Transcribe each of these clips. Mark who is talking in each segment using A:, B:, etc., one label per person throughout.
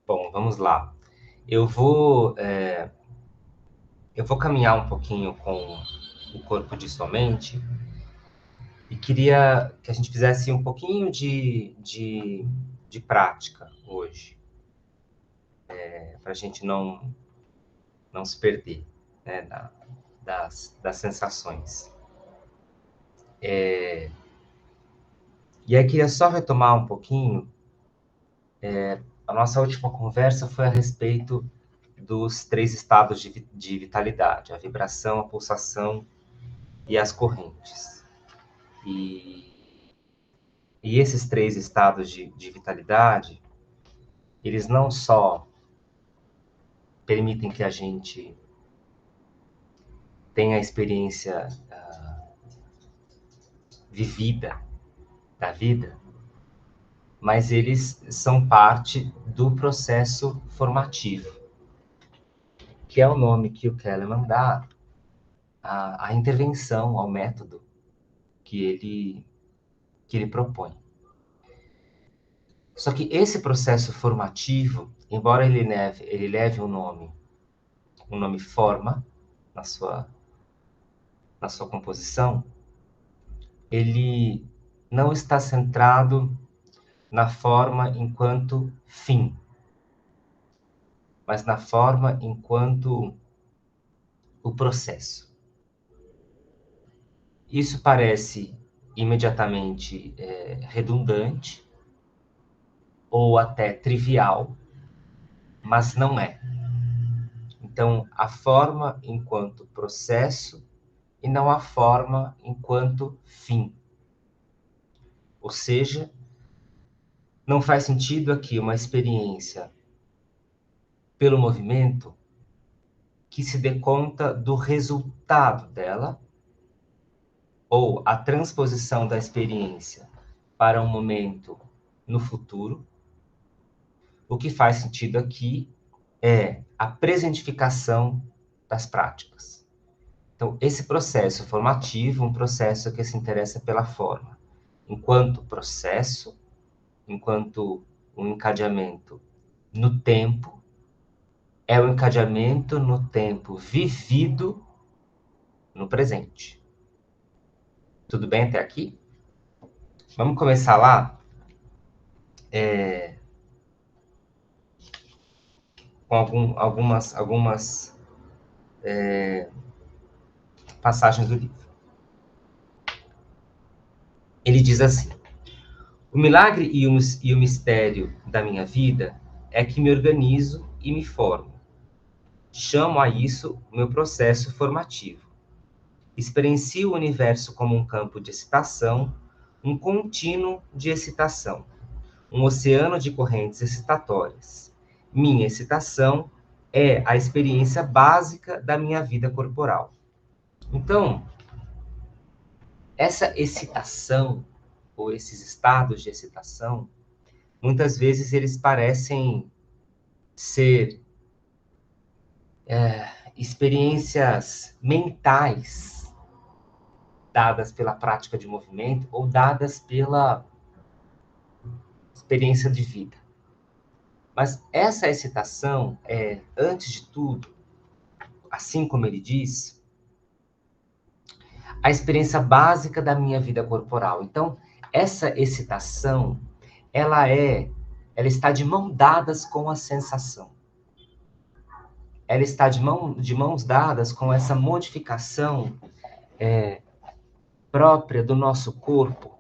A: Bom, vamos lá. Eu vou, eu vou caminhar um pouquinho com o corpo de sua mente e queria que a gente fizesse um pouquinho de prática hoje, para a gente não se perder, né, das sensações. E aí queria só retomar um pouquinho. A nossa última conversa foi a respeito dos três estados de vitalidade: a vibração, a pulsação e as correntes. E, e esses três estados de vitalidade, eles não só permitem que a gente tenha a experiência vivida da vida, mas eles são parte do processo formativo, que é o nome que o Kellerman dá à intervenção, ao método que ele propõe. Só que esse processo formativo, embora ele leve um nome forma na sua composição, ele não está centrado na forma enquanto fim, mas na forma enquanto o processo. Isso parece imediatamente redundante ou até trivial, mas não é. Então, a forma enquanto processo e não a forma enquanto fim. Ou seja, não faz sentido aqui uma experiência pelo movimento que se dê conta do resultado dela, ou a transposição da experiência para um momento no futuro. O que faz sentido aqui é a presentificação das práticas. Então, esse processo formativo, um processo que se interessa pela forma, enquanto processo, enquanto um encadeamento no tempo, é o encadeamento no tempo vivido no presente. Tudo bem até aqui? Vamos começar lá com algumas passagens do livro. Ele diz assim: o milagre e o mistério da minha vida é que me organizo e me formo. Chamo a isso o meu processo formativo. Experiencio o universo como um campo de excitação, um contínuo de excitação, um oceano de correntes excitatórias. Minha excitação é a experiência básica da minha vida corporal. Então, essa excitação, ou esses estados de excitação, muitas vezes eles parecem ser experiências mentais dadas pela prática de movimento ou dadas pela experiência de vida. Mas essa excitação é, antes de tudo, assim como ele diz, a experiência básica da minha vida corporal. Então, essa excitação, ela está de mãos dadas com a sensação. Ela está de mãos dadas com essa modificação própria do nosso corpo,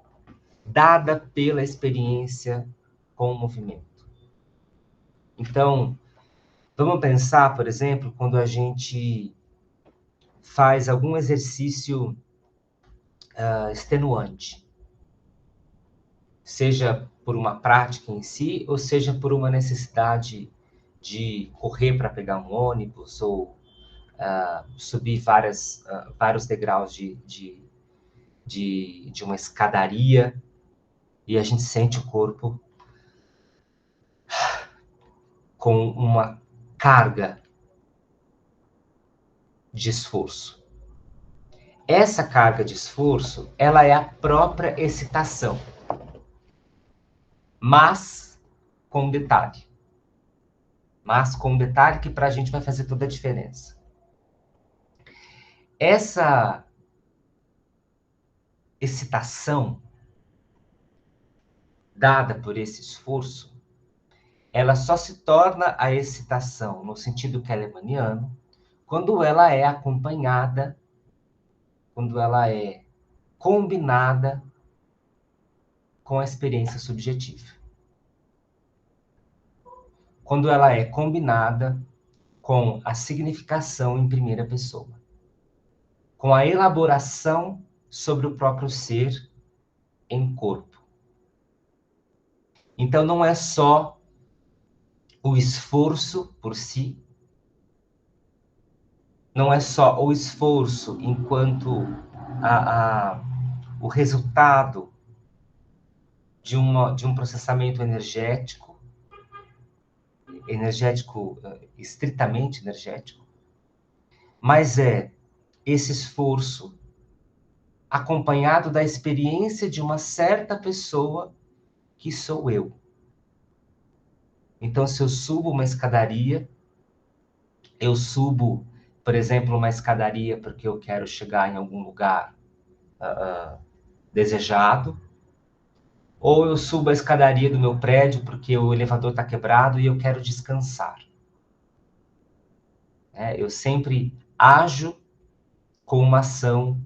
A: dada pela experiência com o movimento. Então, vamos pensar, por exemplo, quando a gente faz algum exercício extenuante, seja por uma prática em si, ou seja por uma necessidade de correr para pegar um ônibus, ou subir vários degraus de uma escadaria, e a gente sente o corpo com uma carga de esforço. Essa carga de esforço, ela é a própria excitação. Mas, com um detalhe. Mas com um detalhe que para a gente vai fazer toda a diferença. Essa excitação dada por esse esforço, ela só se torna a excitação, no sentido kelemaniano, quando ela é acompanhada, quando ela é combinada com a experiência subjetiva. Quando ela é combinada com a significação em primeira pessoa, com a elaboração sobre o próprio ser em corpo. Então não é só o esforço por si, não é só o esforço enquanto o resultado de um processamento energético, estritamente energético, mas é esse esforço acompanhado da experiência de uma certa pessoa que sou eu. Então, se eu subo uma escadaria, eu subo, por exemplo, uma escadaria porque eu quero chegar em algum lugar desejado, ou eu subo a escadaria do meu prédio porque o elevador está quebrado e eu quero descansar. Eu sempre ajo com uma ação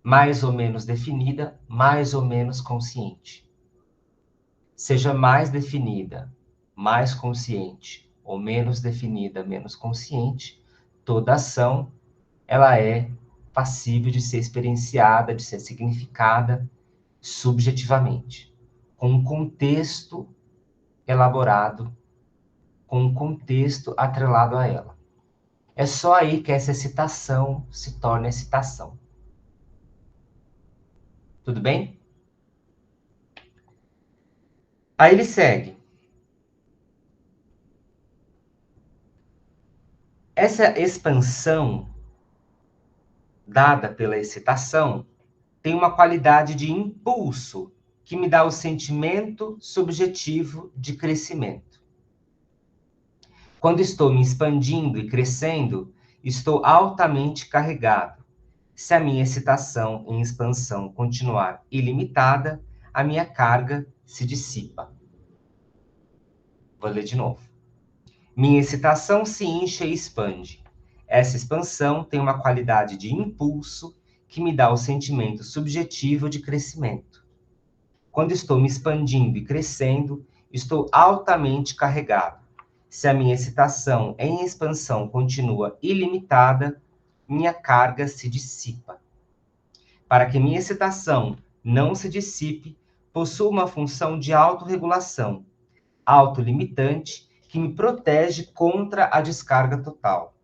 A: mais ou menos definida, mais ou menos consciente. Seja mais definida, mais consciente, ou menos definida, menos consciente, toda ação, ela é passível de ser experienciada, de ser significada subjetivamente, com um contexto elaborado, com um contexto atrelado a ela. É só aí que essa excitação se torna excitação. Tudo bem? Aí ele segue. Essa expansão dada pela excitação tem uma qualidade de impulso que me dá o sentimento subjetivo de crescimento. Quando estou me expandindo e crescendo, estou altamente carregado. Se a minha excitação em expansão continuar ilimitada, a minha carga se dissipa. Vou ler de novo. Minha excitação se incha e expande. Essa expansão tem uma qualidade de impulso que me dá o sentimento subjetivo de crescimento. Quando estou me expandindo e crescendo, estou altamente carregado. Se a minha excitação em expansão continua ilimitada, minha carga se dissipa. Para que minha excitação não se dissipe, possuo uma função de autorregulação, autolimitante, que me protege contra a descarga total.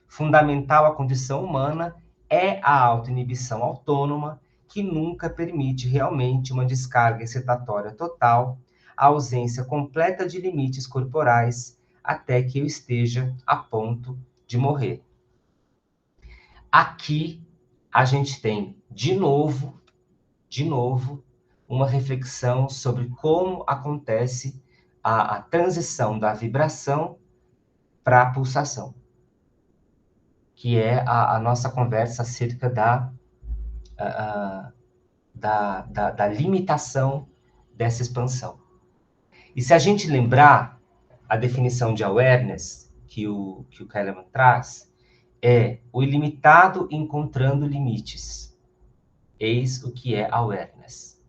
A: Fundamental à condição humana é a autoinibição autônoma, que nunca permite realmente uma descarga excitatória total, a ausência completa de limites corporais, até que eu esteja a ponto de morrer. Aqui a gente tem, de novo, uma reflexão sobre como acontece a transição da vibração para a pulsação, que é a nossa conversa acerca da limitação dessa expansão. E se a gente lembrar a definição de awareness que o Kahneman traz, é o ilimitado encontrando limites. Eis o que é awareness.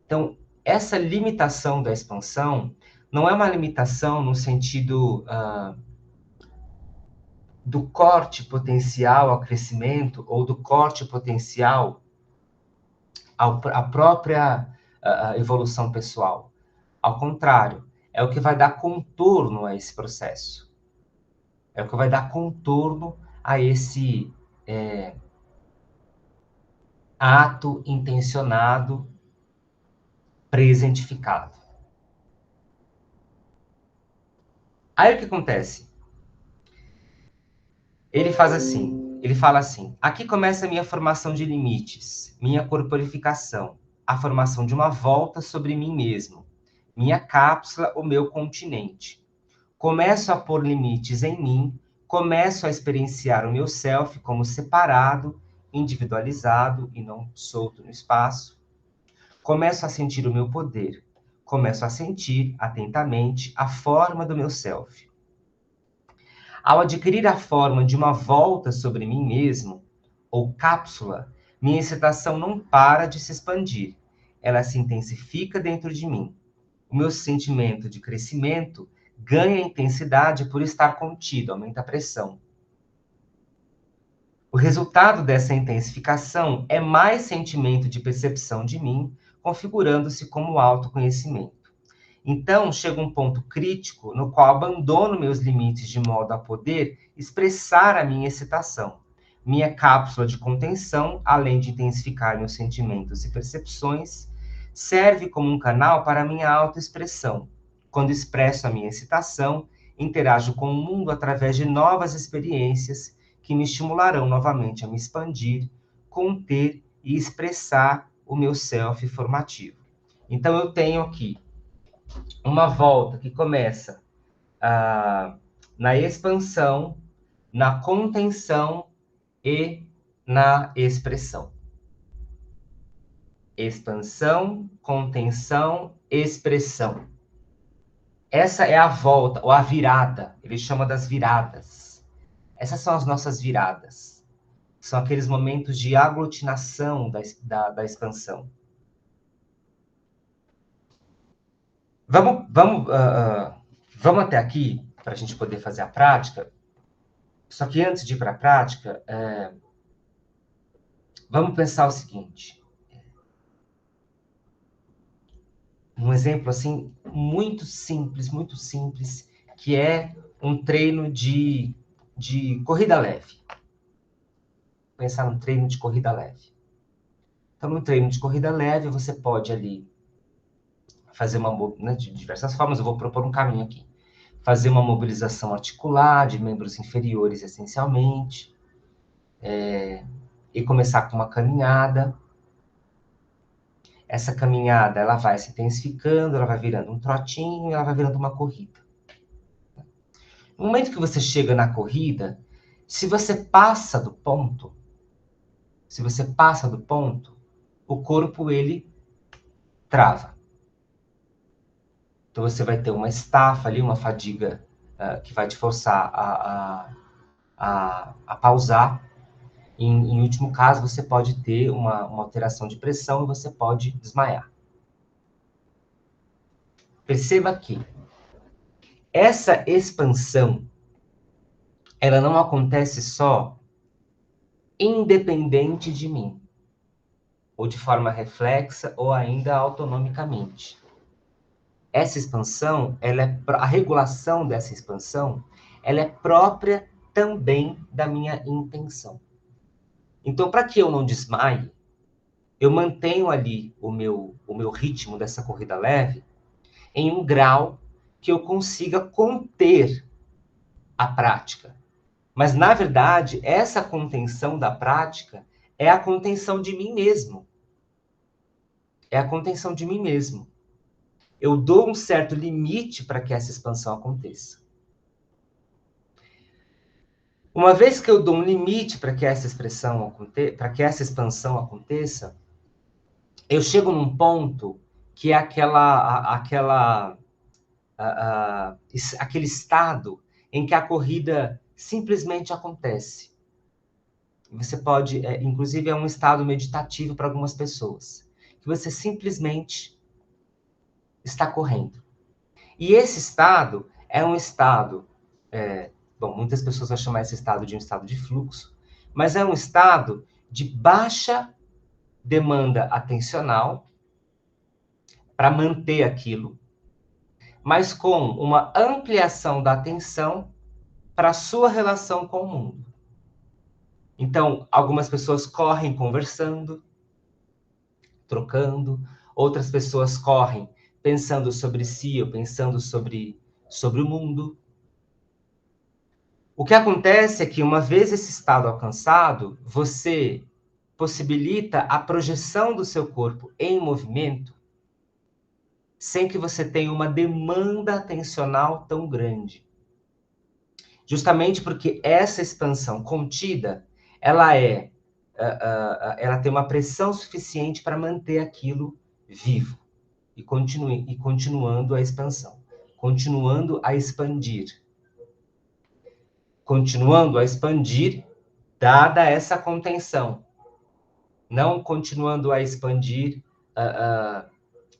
A: Então, essa limitação da expansão não é uma limitação no sentido do corte potencial ao crescimento ou do corte potencial à própria evolução pessoal. Ao contrário, é o que vai dar contorno a esse processo. É o que vai dar contorno a esse ato intencionado, presentificado. Aí o que acontece? Ele fala assim, aqui começa a minha formação de limites, minha corporificação, a formação de uma volta sobre mim mesmo, minha cápsula, o meu continente. começo a pôr limites em mim, começo a experienciar o meu self como separado, individualizado e não solto no espaço. Começo a sentir o meu poder, começo a sentir atentamente a forma do meu self. Ao adquirir a forma de uma volta sobre mim mesmo, ou cápsula, minha excitação não para de se expandir, ela se intensifica dentro de mim. O meu sentimento de crescimento ganha intensidade por estar contido, aumenta a pressão. O resultado dessa intensificação é mais sentimento de percepção de mim, configurando-se como autoconhecimento. Então, chega um ponto crítico no qual abandono meus limites de modo a poder expressar a minha excitação. Minha cápsula de contenção, além de intensificar meus sentimentos e percepções, serve como um canal para a minha autoexpressão. Quando expresso a minha excitação, interajo com o mundo através de novas experiências que me estimularão novamente a me expandir, conter e expressar o meu self formativo. Então, eu tenho aqui uma volta que começa na expansão, na contenção e na expressão. Expansão, contenção, expressão. Essa é a volta, ou a virada. Ele chama das viradas. Essas são as nossas viradas. São aqueles momentos de aglutinação da expansão. Vamos até aqui, para a gente poder fazer a prática. Só que antes de ir para a prática, vamos pensar o seguinte. Um exemplo assim muito simples, que é um treino de corrida leve. Pensar num treino de corrida leve. Então, no treino de corrida leve, você pode ali fazer de diversas formas. Eu vou propor um caminho aqui. Fazer uma mobilização articular de membros inferiores, essencialmente. E começar com uma caminhada. Essa caminhada, ela vai se intensificando, ela vai virando um trotinho, ela vai virando uma corrida. No momento que você chega na corrida, se você passa do ponto, o corpo, ele trava. Então, você vai ter uma estafa ali, uma fadiga que vai te forçar a pausar. Em último caso, você pode ter uma alteração de pressão e você pode desmaiar. Perceba que essa expansão, ela não acontece só independente de mim, ou de forma reflexa, ou ainda autonomicamente. Essa expansão, a regulação dessa expansão, ela é própria também da minha intenção. Então, para que eu não desmaie, eu mantenho ali o meu ritmo dessa corrida leve em um grau que eu consiga conter a prática. Mas, na verdade, essa contenção da prática é a contenção de mim mesmo. É a contenção de mim mesmo. Eu dou um certo limite para que essa expansão aconteça. Uma vez que eu dou um limite para que essa expansão aconteça, eu chego num ponto que é aquele estado em que a corrida simplesmente acontece. Você pode, inclusive é um estado meditativo para algumas pessoas, que você simplesmente está correndo. E esse estado é um estado, muitas pessoas vão chamar esse estado de um estado de fluxo, mas é um estado de baixa demanda atencional para manter aquilo, mas com uma ampliação da atenção para a sua relação com o mundo. Então, algumas pessoas correm conversando, trocando, outras pessoas correm pensando sobre si ou pensando sobre o mundo. O que acontece é que, uma vez esse estado alcançado, você possibilita a projeção do seu corpo em movimento sem que você tenha uma demanda atencional tão grande. Justamente porque essa expansão contida, ela tem uma pressão suficiente para manter aquilo vivo e continuando a expansão, continuando a expandir, dada essa contenção, não continuando a expandir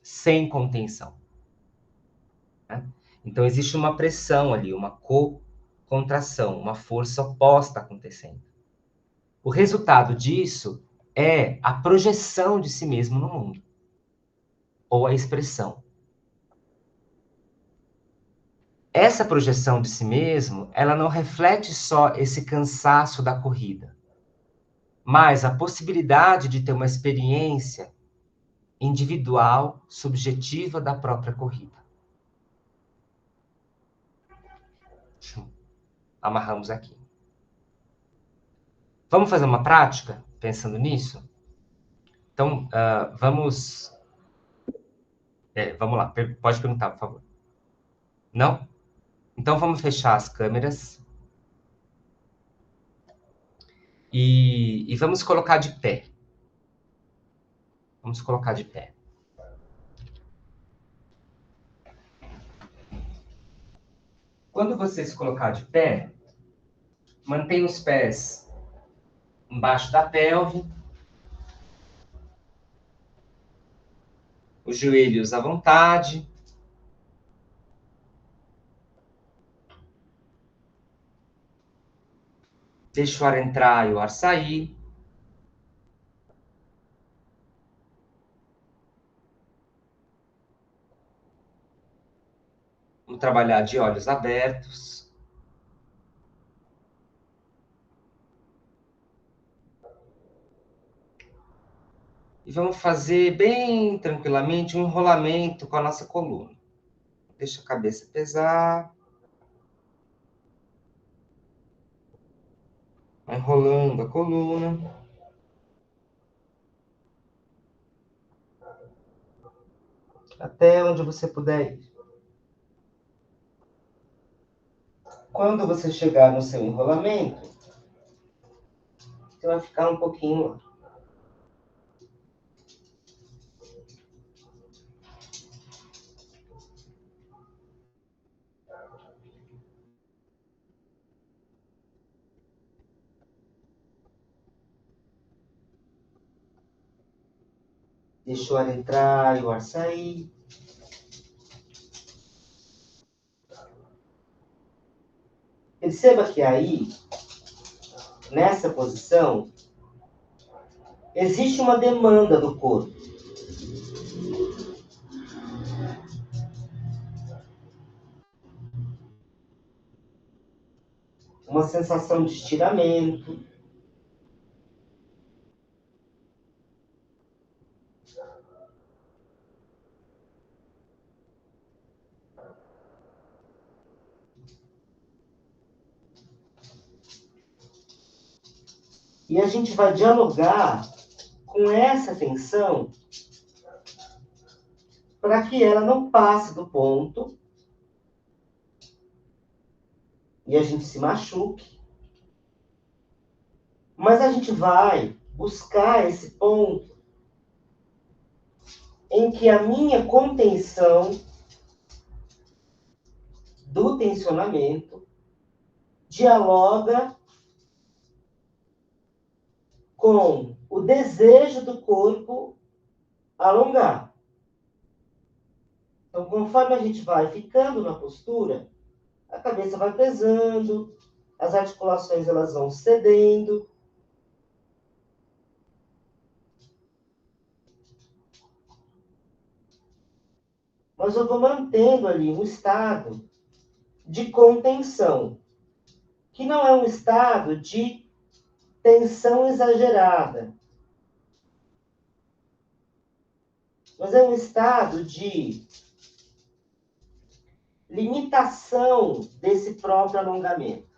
A: sem contenção, né? Então existe uma pressão ali, uma contração, uma força oposta acontecendo. O resultado disso é a projeção de si mesmo no mundo, ou a expressão. Essa projeção de si mesmo, ela não reflete só esse cansaço da corrida, mas a possibilidade de ter uma experiência individual, subjetiva da própria corrida. Amarramos aqui. Vamos fazer uma prática pensando nisso? Então, vamos lá. Pode perguntar, por favor. Não? Então, vamos fechar as câmeras e vamos colocar de pé. Vamos colocar de pé. Quando você se colocar de pé, mantenha os pés embaixo da pelve, os joelhos à vontade. Deixa o ar entrar e o ar sair. Vamos trabalhar de olhos abertos. E vamos fazer bem tranquilamente um enrolamento com a nossa coluna. Deixa a cabeça pesar. Vai enrolando a coluna. Até onde você puder ir. Quando você chegar no seu enrolamento, você vai ficar um pouquinho lá. Deixa o ar entrar e o ar sair. Perceba que aí, nessa posição, existe uma demanda do corpo. Uma sensação de estiramento. E a gente vai dialogar com essa tensão para que ela não passe do ponto e a gente se machuque. Mas a gente vai buscar esse ponto em que a minha contenção do tensionamento dialoga com o desejo do corpo alongar. Então, conforme a gente vai ficando na postura, a cabeça vai pesando, as articulações elas vão cedendo. Mas eu vou mantendo ali um estado de contenção, que não é um estado de tensão exagerada, mas é um estado de limitação desse próprio alongamento.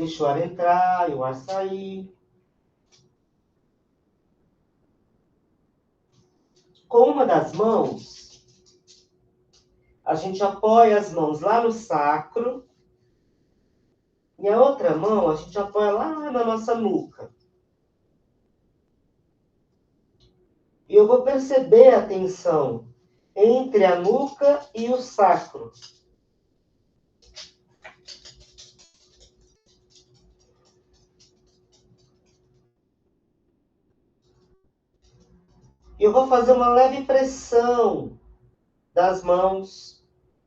B: Deixa o ar entrar e o ar sair. Com uma das mãos, a gente apoia as mãos lá no sacro. E a outra mão, a gente apoia lá na nossa nuca. E eu vou perceber a tensão entre a nuca e o sacro. E eu vou fazer uma leve pressão das mãos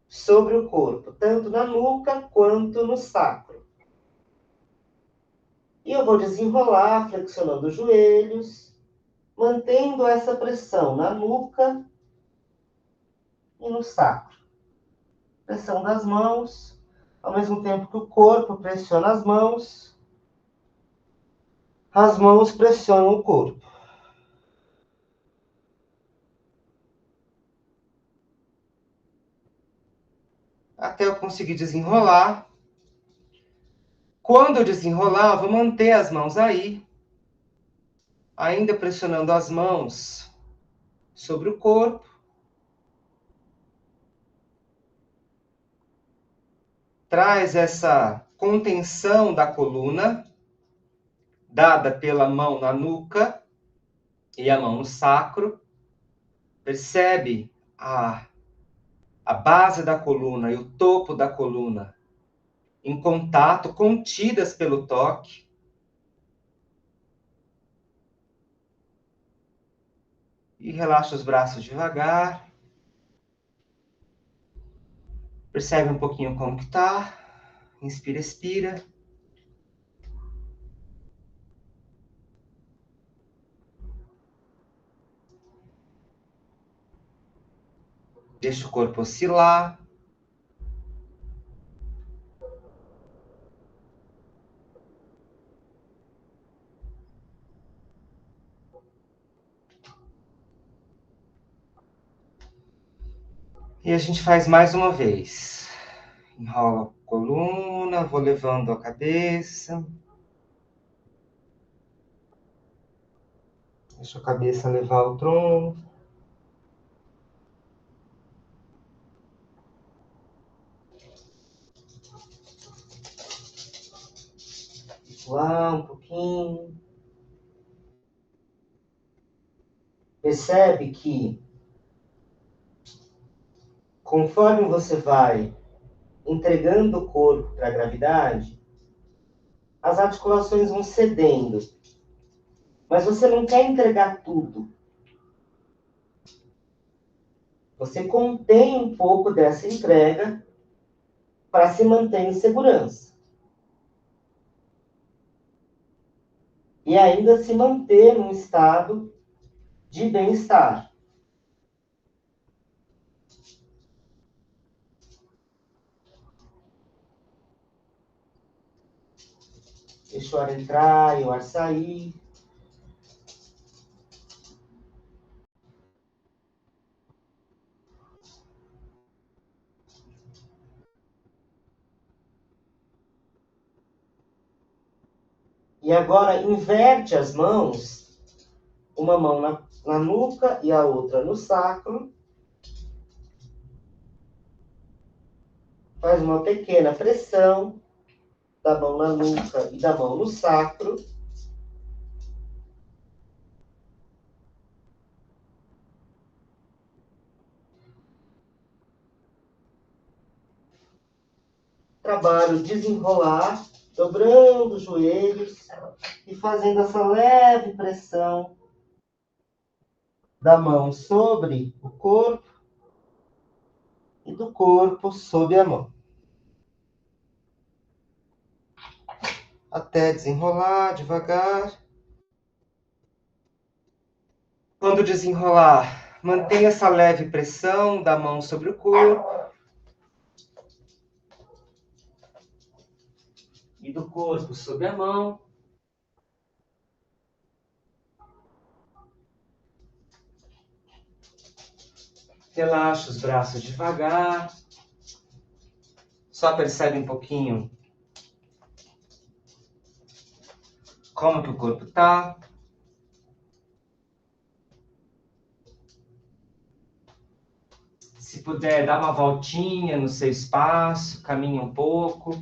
B: sobre o corpo, tanto na nuca quanto no sacro. E eu vou desenrolar, flexionando os joelhos, mantendo essa pressão na nuca e no sacro. Pressão das mãos, ao mesmo tempo que o corpo pressiona as mãos pressionam o corpo. Até eu conseguir desenrolar. Quando eu desenrolar, eu vou manter as mãos aí, ainda pressionando as mãos sobre o corpo. Traz essa contenção da coluna, dada pela mão na nuca e a mão no sacro. Percebe a base da coluna e o topo da coluna em contato, contidas pelo toque. E relaxa os braços devagar. Percebe um pouquinho como que tá. Inspira, expira. Deixa o corpo oscilar. E a gente faz mais uma vez. Enrola a coluna, vou levando a cabeça. Deixa a cabeça levar o tronco. Lá um pouquinho. Percebe que conforme você vai entregando o corpo para a gravidade, as articulações vão cedendo. Mas você não quer entregar tudo. Você contém um pouco dessa entrega para se manter em segurança. E ainda se manter num estado de bem-estar. Deixa o ar entrar e o ar sair. E agora inverte as mãos, uma mão na nuca e a outra no sacro. Faz uma pequena pressão da mão na nuca e da mão no sacro. Trabalho desenrolar, dobrando os joelhos e fazendo essa leve pressão da mão sobre o corpo e do corpo sobre a mão. Até desenrolar devagar. Quando desenrolar, mantenha essa leve pressão da mão sobre o corpo e do corpo sobre a mão. Relaxa os braços devagar. Só percebe um pouquinho como que o corpo tá. Se puder, dar uma voltinha no seu espaço, caminhe um pouco.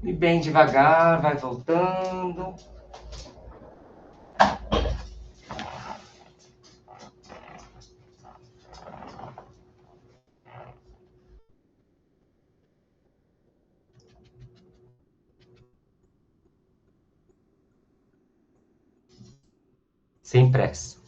B: E bem devagar, vai voltando. Sem pressa.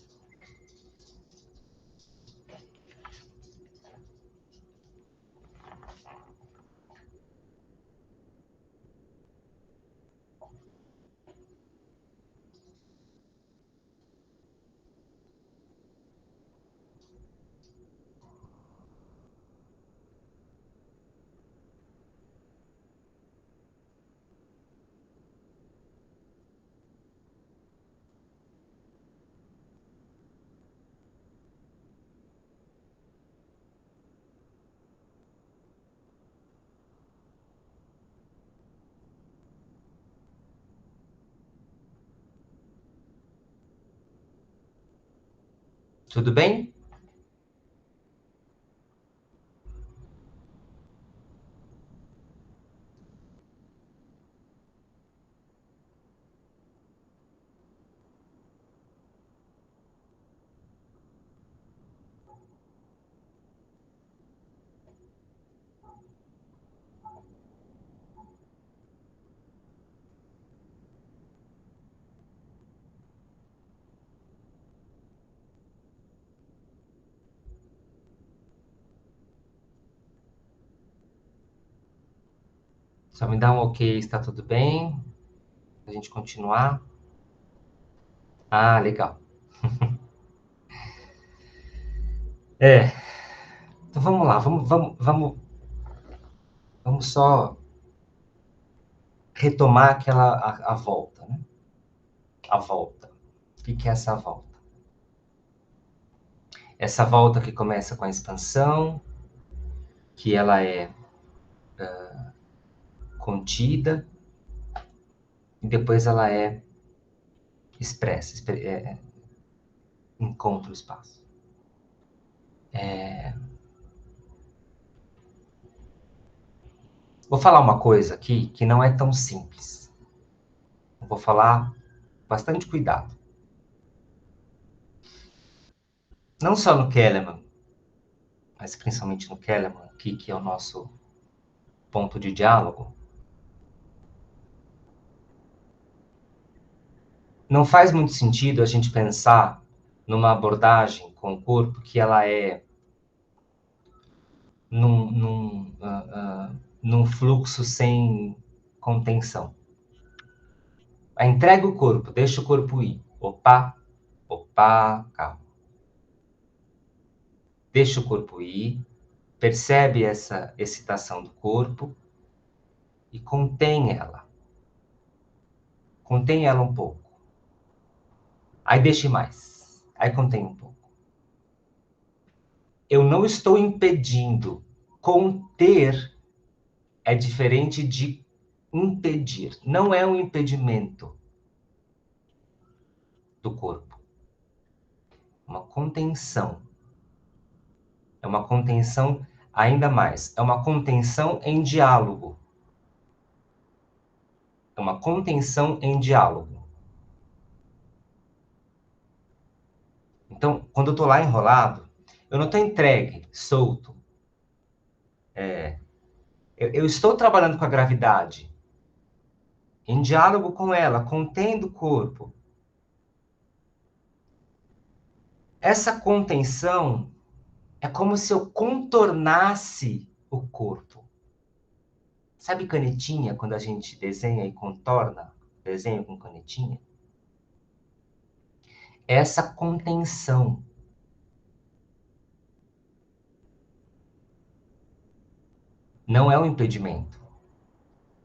B: Tudo bem? Só me dá um ok, está tudo bem? A gente continuar? Ah, legal. É. Então vamos lá, vamos só retomar aquela a volta, né? A volta. O que é essa volta? Essa volta que começa com a expansão, que ela é contida, e depois ela é expressa, encontra o espaço. Vou falar uma coisa aqui que não é tão simples. Vou falar bastante cuidado. Não só no Kellerman, mas principalmente no Kellerman, aqui, que é o nosso ponto de diálogo. Não faz muito sentido a gente pensar numa abordagem com o corpo que ela é num fluxo sem contenção. Entrega o corpo, deixa o corpo ir. Opa, opa, calma. Deixa o corpo ir, percebe essa excitação do corpo e contém ela. Contém ela um pouco. Aí deixe mais. Aí contém um pouco. Eu não estou impedindo. Conter é diferente de impedir. Não é um impedimento do corpo. Uma contenção. É uma contenção ainda mais. É uma contenção em diálogo. É uma contenção em diálogo. Então, quando eu estou lá enrolado, eu não estou entregue, solto. Eu estou trabalhando com a gravidade, em diálogo com ela, contendo o corpo. Essa contenção é como se eu contornasse o corpo. Sabe canetinha, quando a gente desenha e contorna? Desenha com canetinha?
A: essa contenção. Não é um impedimento.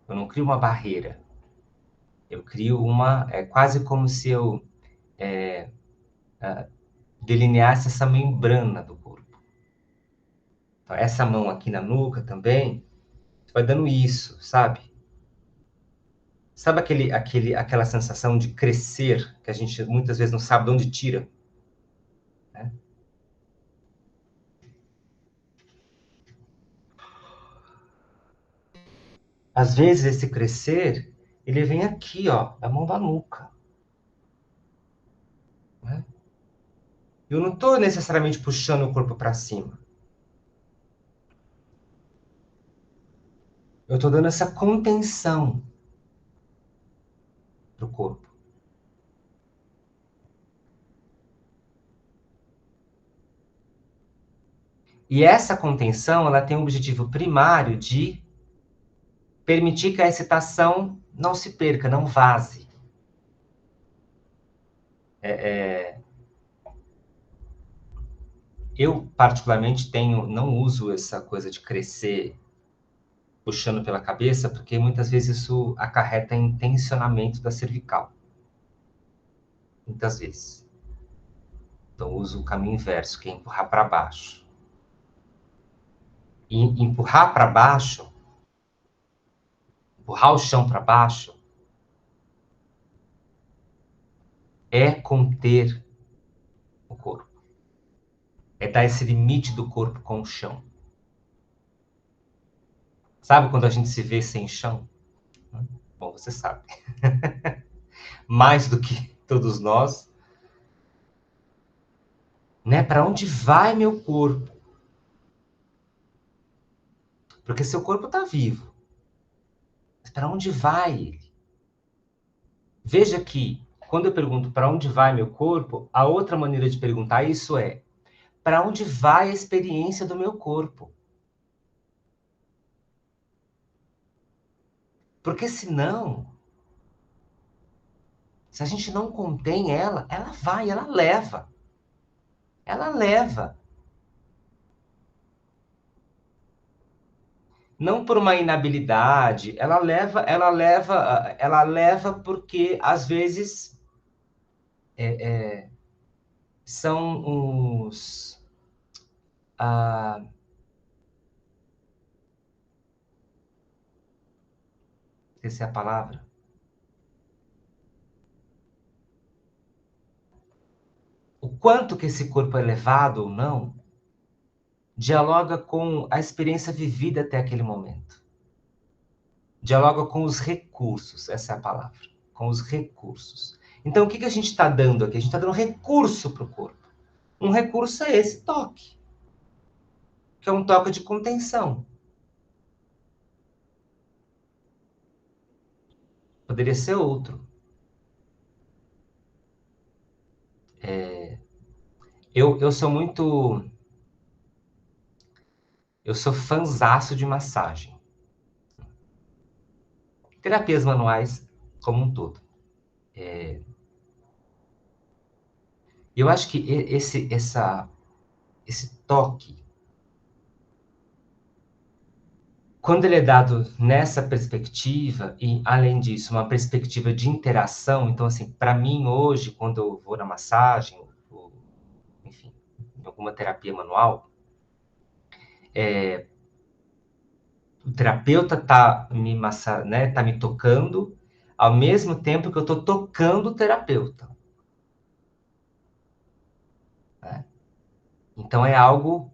A: Eu não crio uma barreira. Eu crio uma... É quase como se eu delineasse essa membrana do corpo. Então, essa mão aqui na nuca também, vai dando isso, sabe? Sabe aquela sensação de crescer, que a gente muitas vezes não sabe de onde tira? Né? Às vezes esse crescer, ele vem aqui, ó, da mão da nuca. Né? Eu não estou necessariamente puxando o corpo para cima. Eu estou dando essa contenção pro corpo. E essa contenção, ela tem o objetivo primário de permitir que a excitação não se perca, não vaze. Eu, particularmente, não uso essa coisa de crescer puxando pela cabeça, porque muitas vezes isso acarreta em tensionamento da cervical. Muitas vezes. Então, uso o caminho inverso, que é empurrar para baixo. E empurrar para baixo, empurrar o chão para baixo, é conter o corpo. É dar esse limite do corpo com o chão. Sabe quando a gente se vê sem chão? Bom, você sabe. Mais do que todos nós. Né? Para onde vai meu corpo? Porque seu corpo está vivo. Mas para onde vai ele? Veja que, quando eu pergunto para onde vai meu corpo, a outra maneira de perguntar isso é: para onde vai a experiência do meu corpo? Porque senão, se a gente não contém ela, ela vai, ela leva. Ela leva. Não por uma inabilidade, ela leva porque às vezes são os esqueci a palavra. O quanto que esse corpo é elevado ou não, dialoga com a experiência vivida até aquele momento. Dialoga com os recursos, essa é a palavra, com os recursos. Então, o que a gente está dando aqui? A gente está dando recurso para o corpo. Um recurso é esse toque, que é um toque de contenção. Poderia ser outro. Eu sou muito... Eu sou fanzaço de massagem. Terapias manuais como um todo. Eu acho que esse toque, quando ele é dado nessa perspectiva, e além disso, uma perspectiva de interação, então, assim, para mim hoje, quando eu vou na massagem, ou, enfim, em alguma terapia manual, o terapeuta tá me tocando, ao mesmo tempo que eu estou tocando o terapeuta. Né? Então é algo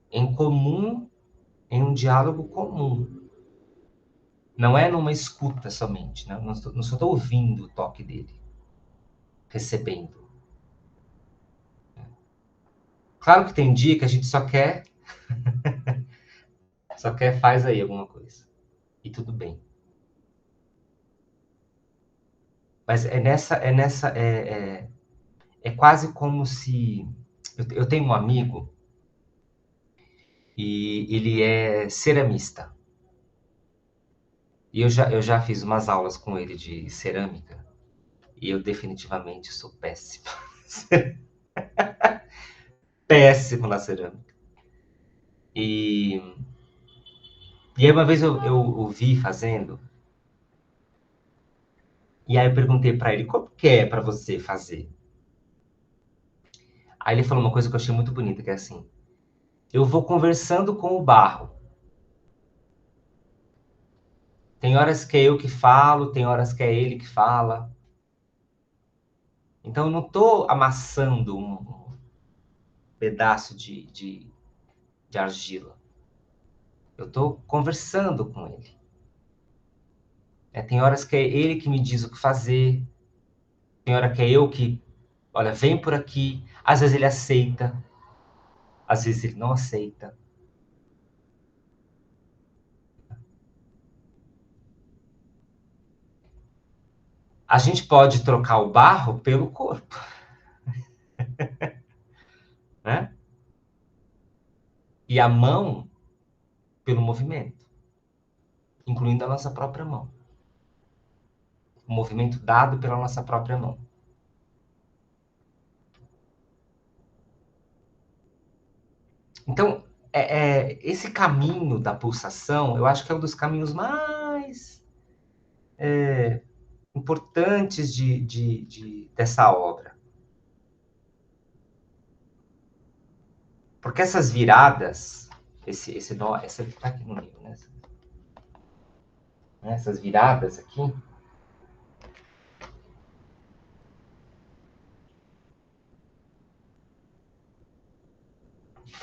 A: em comum, em um diálogo comum. Não é numa escuta somente, né? Não só estou ouvindo o toque dele, recebendo. Claro que tem dia que a gente só quer faz aí alguma coisa. E tudo bem. Mas é quase como se... Eu tenho um amigo e ele é ceramista. E eu já fiz umas aulas com ele de cerâmica. E eu definitivamente sou péssimo. Péssimo na cerâmica. E aí uma vez eu vi fazendo, e aí eu perguntei para ele, como que é para você fazer? Aí ele falou uma coisa que eu achei muito bonita, que é assim, eu vou conversando com o barro. Tem horas que é eu que falo, tem horas que é ele que fala. Então eu não estou amassando um pedaço de argila. Eu estou conversando com ele. Tem horas que é ele que me diz o que fazer, tem hora que é eu que, olha, vem por aqui. Às vezes ele aceita, às vezes ele não aceita. A gente pode trocar o barro pelo corpo, né? E a mão pelo movimento, incluindo a nossa própria mão. O movimento dado pela nossa própria mão. Então, esse caminho da pulsação, eu acho que é um dos caminhos mais importantes dessa obra. Porque essas viradas, esse nó, essa tá aqui no livro, né? Essas viradas aqui,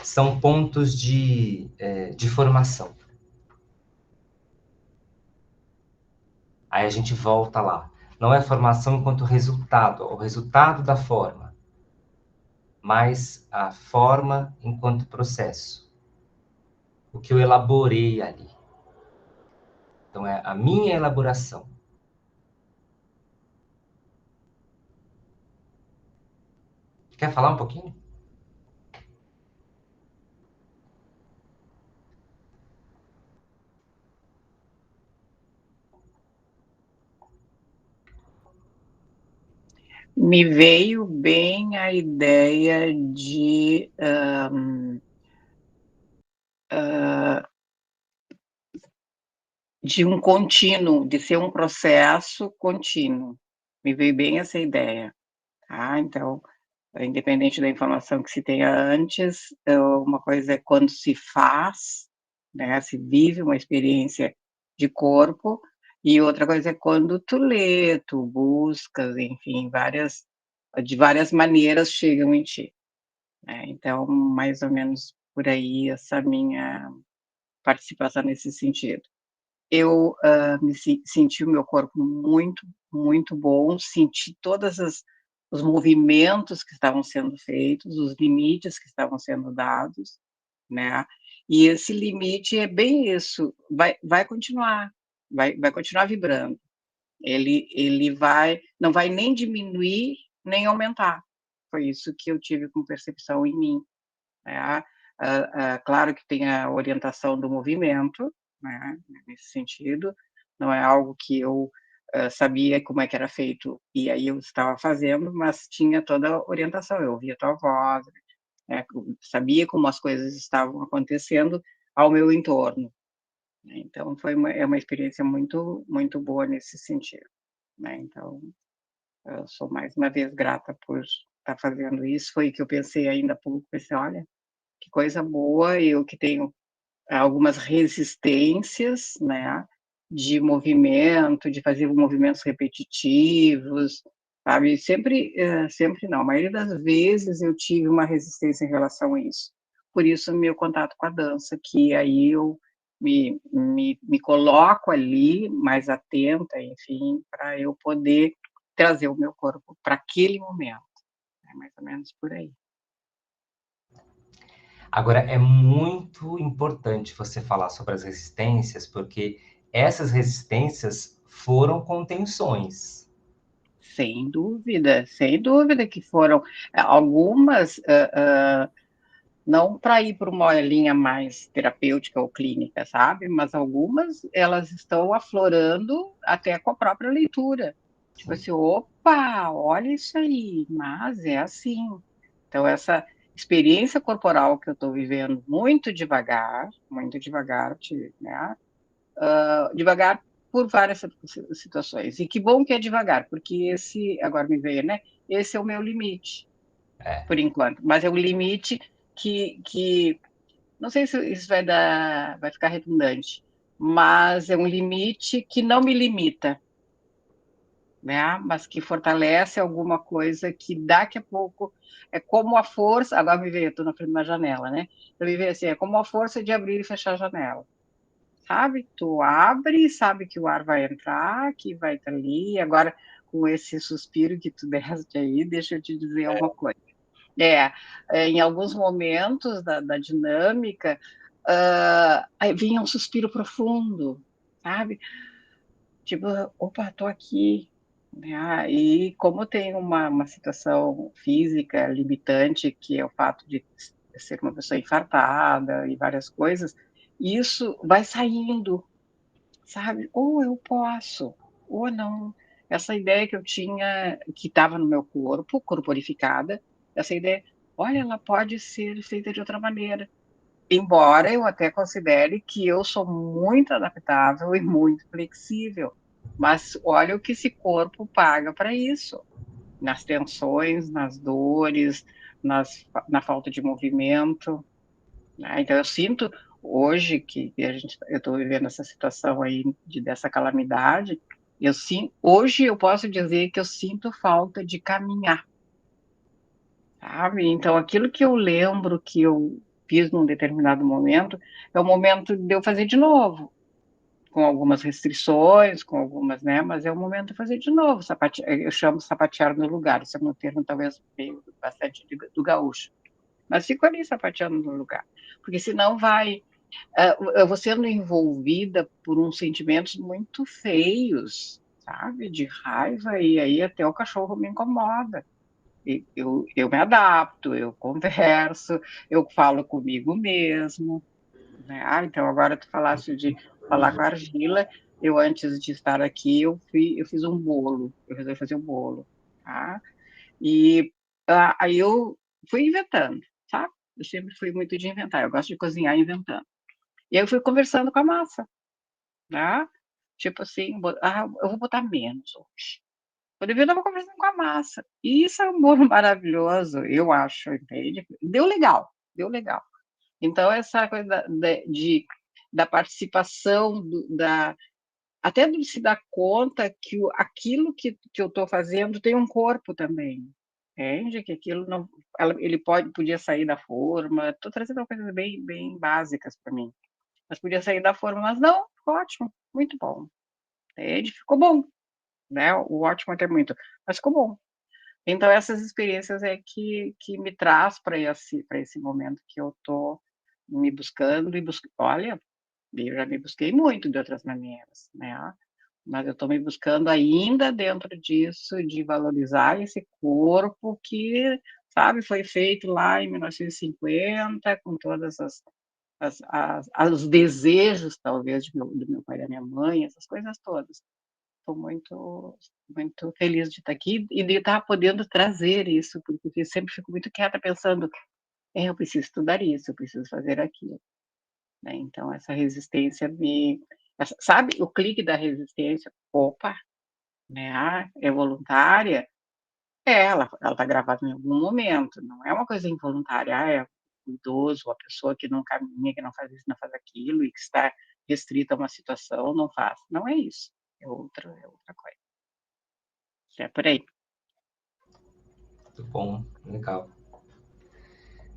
A: são pontos de formação. Aí a gente volta lá. Não é formação enquanto resultado, o resultado da forma, mas a forma enquanto processo. O que eu elaborei ali. Então, é a minha elaboração. Quer falar um pouquinho?
C: Me veio bem a ideia de um contínuo, de ser um processo contínuo. Me veio bem essa ideia. Tá? Então, independente da informação que se tenha antes, uma coisa é quando se faz, né, se vive uma experiência de corpo, e outra coisa é quando tu lê, tu buscas, enfim, de várias maneiras chegam em ti. Né? Então, mais ou menos por aí essa minha participação nesse sentido. Eu senti o meu corpo muito, muito bom, senti todos os movimentos que estavam sendo feitos, os limites que estavam sendo dados, né? E esse limite é bem isso, vai continuar, vai continuar vibrando. Ele não vai nem diminuir, nem aumentar. Foi isso que eu tive como percepção em mim, né? Claro que tem a orientação do movimento, né, nesse sentido, não é algo que eu sabia como é que era feito e aí eu estava fazendo, mas tinha toda a orientação, eu ouvia a tua voz, né, sabia como as coisas estavam acontecendo ao meu entorno. Né, então, é uma experiência muito, muito boa nesse sentido. Né, então, eu sou mais uma vez grata por estar fazendo isso, foi o que eu pensei ainda há pouco, pensei, olha, que coisa boa, eu que tenho algumas resistências, né, de movimento, de fazer movimentos repetitivos, sabe, sempre não, a maioria das vezes eu tive uma resistência em relação a isso. Por isso, meu contato com a dança, que aí eu me coloco ali, mais atenta, enfim, para eu poder trazer o meu corpo para aquele momento, é mais ou menos por aí.
A: Agora, é muito importante você falar sobre as resistências, porque essas resistências foram contenções.
C: Sem dúvida que foram algumas, não para ir para uma linha mais terapêutica ou clínica, sabe? Mas algumas elas estão aflorando até com a própria leitura. Tipo assim, opa, olha isso aí, mas é assim. Então, essa experiência corporal que eu estou vivendo muito devagar, né? Devagar por várias situações. E que bom que é devagar, porque esse, agora me veio, né? Esse é o meu limite, por enquanto. Mas é um limite que não sei se isso vai ficar redundante, mas é um limite que não me limita, né? Mas que fortalece alguma coisa que daqui a pouco é como a força. Agora me veio, estou na frente da janela, né? Eu me veio assim, é como a força de abrir e fechar a janela. Sabe? Tu abre, sabe que o ar vai entrar, que vai estar ali. Agora, com esse suspiro que tu deste aí, deixa eu te dizer uma coisa. Em alguns momentos da dinâmica, aí vinha um suspiro profundo, sabe? Tipo, opa, tô aqui. Né? E como tem uma situação física limitante, que é o fato de ser uma pessoa infartada e várias coisas, isso vai saindo, sabe? Ou eu posso, ou não. Essa ideia que eu tinha, que estava no meu corpo, corporificada, essa ideia, olha, ela pode ser feita de outra maneira. Embora eu até considere que eu sou muito adaptável e muito flexível. Mas olha o que esse corpo paga para isso. Nas tensões, nas dores, na falta de movimento, né? Então, eu sinto hoje que eu estou vivendo essa situação aí dessa calamidade, hoje eu posso dizer que eu sinto falta de caminhar, sabe? Então, aquilo que eu lembro que eu fiz num determinado momento, é o momento de eu fazer de novo, com algumas restrições, com algumas, né? Mas é o momento de fazer de novo, eu chamo sapatear no lugar, isso é um termo talvez meio bastante do gaúcho. Mas fico ali sapateando no lugar, porque senão eu vou sendo envolvida por uns sentimentos muito feios, sabe? De raiva, e aí até o cachorro me incomoda. Eu me adapto, eu converso, eu falo comigo mesmo, né? Então, agora tu falaste de falar com a argila, eu antes de estar aqui, eu fiz um bolo, eu resolvi fazer um bolo, tá? E aí eu fui inventando, sabe? Eu sempre fui muito de inventar, eu gosto de cozinhar inventando. E aí eu fui conversando com a massa, né? Tipo assim, eu vou botar menos hoje. Eu devia estar conversando com a massa. E isso é um bolo maravilhoso, eu acho, entende? Deu legal, deu legal. Então, essa coisa da participação, até de se dar conta que aquilo que eu estou fazendo tem um corpo também. Entende? Que aquilo não. Ele podia sair da forma. Estou trazendo coisas bem, bem básicas para mim. Mas podia sair da forma, mas não, ficou ótimo, muito bom. Entende? Ficou bom, né? O ótimo até muito, mas ficou bom. Então, essas experiências é que me traz para esse momento que eu estou me buscando olha, eu já me busquei muito de outras maneiras, né? Mas eu estou me buscando ainda dentro disso, de valorizar esse corpo que, sabe, foi feito lá em 1950, com todas os desejos, talvez, do meu pai e da minha mãe, essas coisas todas. Estou muito, muito feliz de estar aqui e de estar podendo trazer isso, porque eu sempre fico muito quieta pensando, eu preciso estudar isso, eu preciso fazer aquilo, né? Então, essa resistência sabe, o clique da resistência, opa, né? É voluntária? Ela está gravada em algum momento, não é uma coisa involuntária, é o idoso, a pessoa que não caminha, que não faz isso, não faz aquilo, e que está restrita a uma situação, não faz. Não é isso, é outra coisa. É por aí.
A: Muito bom, legal.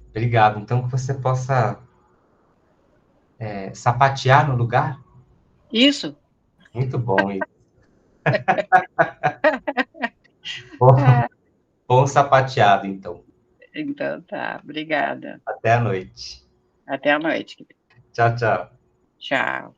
A: Obrigado. Então, que você possa sapatear no lugar.
C: Isso.
A: Muito bom isso. Bom,
C: É.
A: bom sapateado, então.
C: Então tá, obrigada.
A: Até a noite.
C: Até a noite.
A: Tchau, tchau.
C: Tchau.